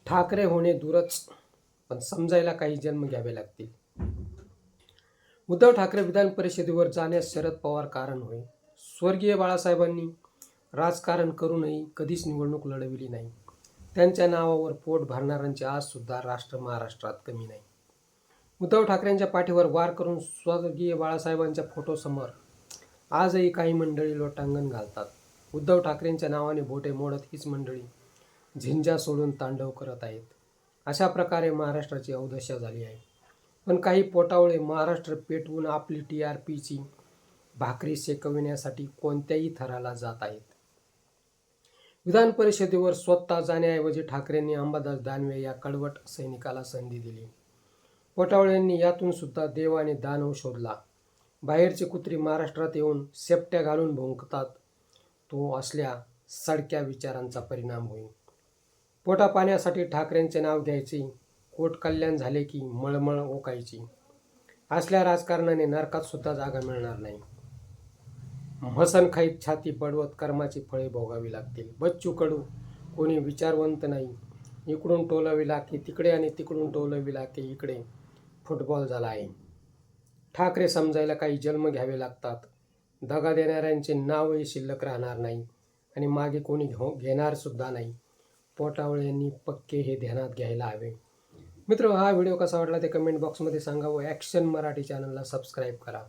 ठाकरे होणे दूरच, पण समजायला काही जन्म घ्यावे लागतील. उद्धव ठाकरे विधान परिषदेवर जाण्यास शरद पवार कारण होय. स्वर्गीय बाळासाहेबांनी राजकारण करूनही कधीच निवडणूक लढविली नाही. त्यांच्या नावावर पोट भरणाऱ्यांचे आज सुद्धा महाराष्ट्रात कमी नाही. उद्धव ठाकरेंच्या पाठीवर वार करून स्वर्गीय बाळासाहेबांच्या फोटोसमोर आजही काही मंडळी लोटांगण घालतात. उद्धव ठाकरेंच्या नावाने बोटे मोडत हीच मंडळी झिंजा सोडून तांडव करत आहेत. अशा प्रकारे महाराष्ट्राची अवदशा झाली आहे. पण काही पोटावळे महाराष्ट्र पेटवून आपली TRPची भाकरी शेकविण्यासाठी कोणत्याही थराला जात आहेत. विधान परिषदेवर स्वतः जाण्याऐवजी ठाकरेंनी अंबादास दानवे या कडवट सैनिकाला संधी दिली. पोटावळ्यांनी यातून सुद्धा देव आणि दानव शोधला. बाहेरची कुत्री महाराष्ट्रात येऊन शेपट्या घालून भुंकतात, तो असल्या सडक्या विचारांचा परिणाम होईल. पोटापाण्यासाठी ठाकरेंचे नाव घ्यायचे, कोट कल्याण झाले की मळमळ ओकायची. असल्या राजकारणाने नरकात सुद्धा जागा मिळणार नाही. मसनखाईत छाती बडवत कर्माची फळे भोगावी लागतील. बच्चू कडू कोणी विचारवंत नाही. इकडून टोलविला की तिकडे आणि तिकडून टोलविला की इकडे फुटबॉल झाला आहे. ठाकरे समजायला काही जन्म घ्यावे लागतात. दगा देणाऱ्यांचे नावही शिल्लक राहणार नाही आणि मागे कोणी घेणार सुद्धा नाही. पोटावळ्यांनी पक्के हे ध्यानात घ्यायला हवे. मित्र, हा व्हिडिओ कसा वाटला ते कमेंट बॉक्समध्ये सांगा व ॲक्शन मराठी चॅनलला सबस्क्राईब करा.